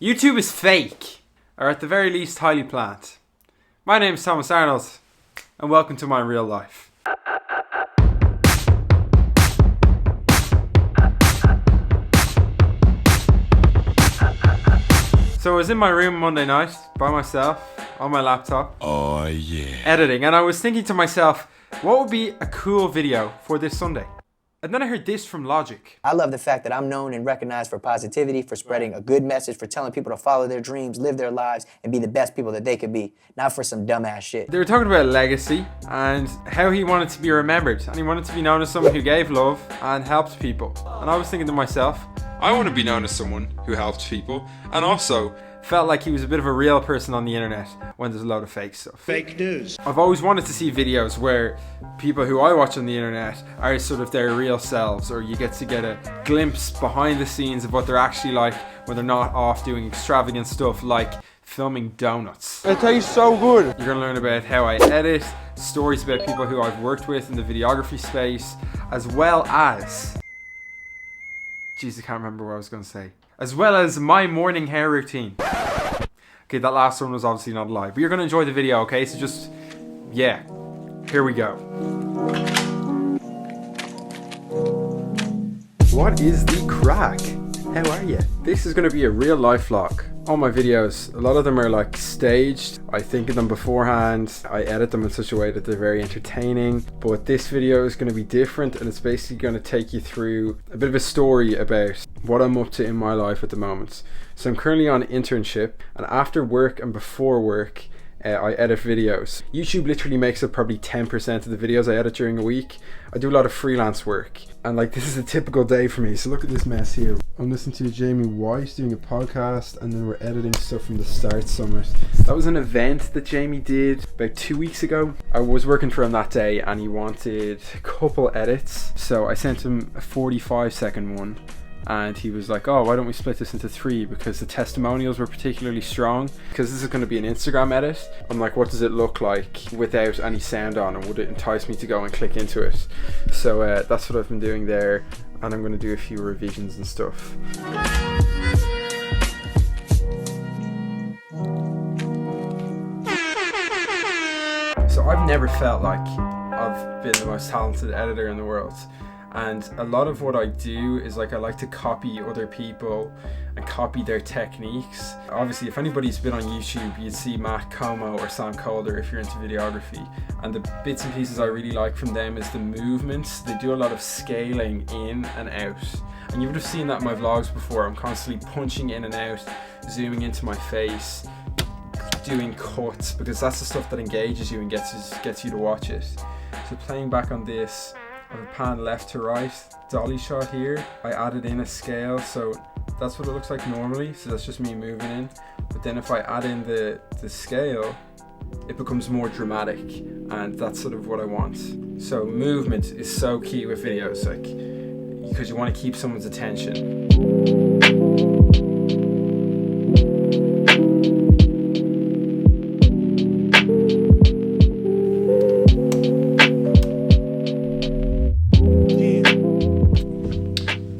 YouTube is fake, or at the very least highly planned. My name is Thomas Arnold, and welcome to my real life. So I was in my room Monday night, by myself, on my laptop. Oh yeah. Editing, and I was thinking to myself, what would be a cool video for this Sunday? And then I heard this from Logic. I love the fact that I'm known and recognized for positivity, for spreading a good message, for telling people to follow their dreams, live their lives, and be the best people that they could be, not for some dumbass shit. They were talking about legacy and how he wanted to be remembered, and he wanted to be known as someone who gave love and helped people. And I was thinking to myself, I want to be known as someone who helped people, and also felt like he was a bit of a real person on the internet when there's a load of fake stuff. Fake news. I've always wanted to see videos where people who I watch on the internet are sort of their real selves, or you get to get a glimpse behind the scenes of what they're actually like when they're not off doing extravagant stuff like filming donuts. It tastes so good. You're going to learn about how I edit, stories about people who I've worked with in the videography space, as well as... Jeez, I can't remember what I was going to say. As well as my morning hair routine. Okay, that last one was obviously not live, but you're going to enjoy the video, okay? So just, yeah, here we go. What is the crack? How are you? This is going to be a real life vlog. All my videos, a lot of them are like staged. I think of them beforehand. I edit them in such a way that they're very entertaining. But this video is going to be different, and it's basically going to take you through a bit of a story about what I'm up to in my life at the moment. So I'm currently on internship, and after work and before work, I edit videos. YouTube literally makes up probably 10% of the videos I edit during a week. I do a lot of freelance work, and like this is a typical day for me. So look at this mess here. I'm listening to Jamie White doing a podcast, and then we're editing stuff from the Start Summit. That was an event that Jamie did about 2 weeks ago. I was working for him that day, and he wanted a couple edits. So I sent him a 45-second one. And he was like, oh, why don't we split this into 3, because the testimonials were particularly strong, because this is going to be an Instagram edit. I'm like, what does it look like without any sound on, and would it entice me to go and click into it? So that's what I've been doing there, and I'm going to do a few revisions and stuff. So I've never felt like I've been the most talented editor in the world. And a lot of what I do is like I like to copy other people and copy their techniques. Obviously, if anybody's been on YouTube, you'd see Matt Como or Sam Calder if you're into videography. And the bits and pieces I really like from them is the movements. They do a lot of scaling in and out. And you would have seen that in my vlogs before. I'm constantly punching in and out, zooming into my face, doing cuts, because that's the stuff that engages you and gets you to watch it. So playing back on this, I have a pan left to right, dolly shot here. I added in a scale, so that's what it looks like normally, so that's just me moving in. But then if I add in the scale, it becomes more dramatic, and that's sort of what I want. So movement is so key with videos, like, because you want to keep someone's attention.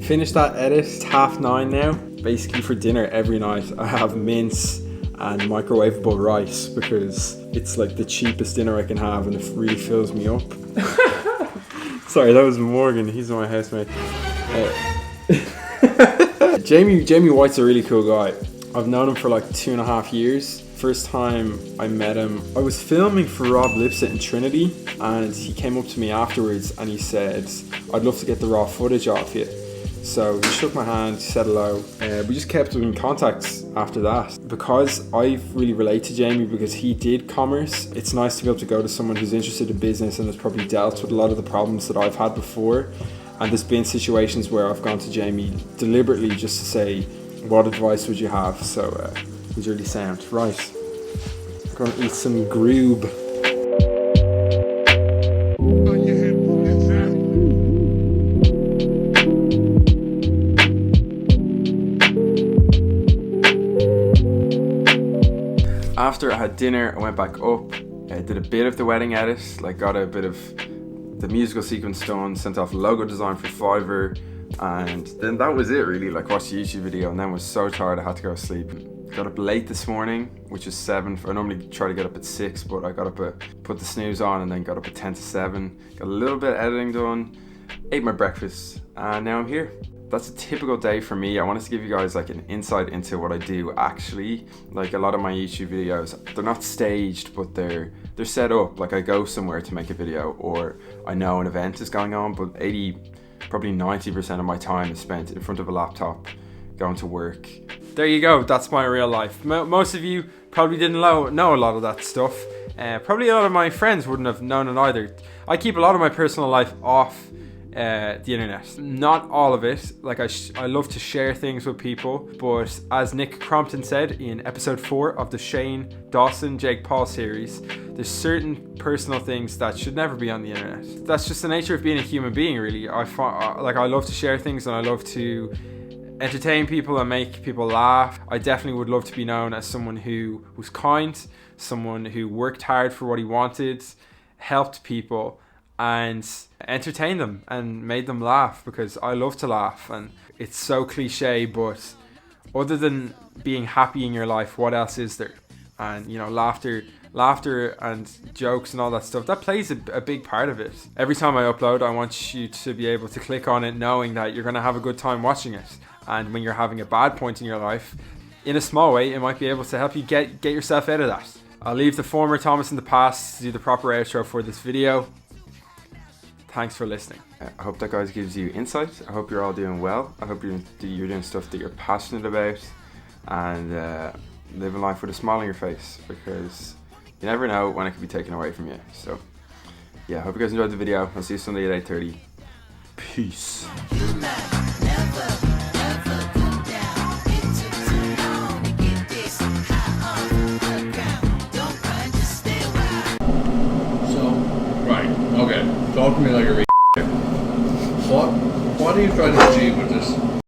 Finished that edit, it's 9:30 now. Basically for dinner every night I have mince and microwavable rice, because it's like the cheapest dinner I can have and it really fills me up. Sorry, that was Morgan, he's my housemate. Jamie White's a really cool guy. I've known him for like 2.5 years. First time I met him, I was filming for Rob Lipset in Trinity, and he came up to me afterwards and he said, I'd love to get the raw footage off you. So he shook my hand, said hello. We just kept in contact after that. Because I really relate to Jamie because he did commerce, it's nice to be able to go to someone who's interested in business and has probably dealt with a lot of the problems that I've had before. And there's been situations where I've gone to Jamie deliberately just to say, what advice would you have? So it was really sound. Right, I'm going to eat some groob. After I had dinner, I went back up, I did a bit of the wedding edit, like got a bit of the musical sequence done, sent off logo design for Fiverr, And then that was it really, like watched the YouTube video and then was so tired I had to go to sleep. Got up late this morning, which is 7. I normally try to get up at 6, but I got up put the snooze on and then got up at 10 to 7. Got a little bit of editing done, ate my breakfast, and now I'm here. That's a typical day for me. I wanted to give you guys like an insight into what I do actually. Like a lot of my YouTube videos, they're not staged, but they're set up. Like I go somewhere to make a video, or I know an event is going on, but probably 90% of my time is spent in front of a laptop, going to work. There you go, that's my real life. Most of you probably didn't know a lot of that stuff. Probably a lot of my friends wouldn't have known it either. I keep a lot of my personal life off the internet. Not all of it. Like I love to share things with people, but as Nick Crompton said in episode 4 of the Shane Dawson Jake Paul series, there's certain personal things that should never be on the internet. That's just the nature of being a human being really. I love to share things and I love to entertain people and make people laugh. I definitely would love to be known as someone who was kind, someone who worked hard for what he wanted, helped people and entertained them and made them laugh, because I love to laugh. And it's so cliche, but other than being happy in your life, what else is there? And you know, laughter and jokes and all that stuff, that plays a big part of it. Every time I upload, I want you to be able to click on it knowing that you're going to have a good time watching it. And when you're having a bad point in your life, in a small way, it might be able to help you get yourself out of that. I'll leave the former Thomas in the past to do the proper outro for this video. Thanks for listening. I hope that guys gives you insight. I hope you're all doing well. I hope you're doing stuff that you're passionate about, and living life with a smile on your face, because you never know when it could be taken away from you. So yeah, I hope you guys enjoyed the video. I'll see you Sunday at 8:30. Peace. Okay, talk to me like a what are you trying to achieve with this?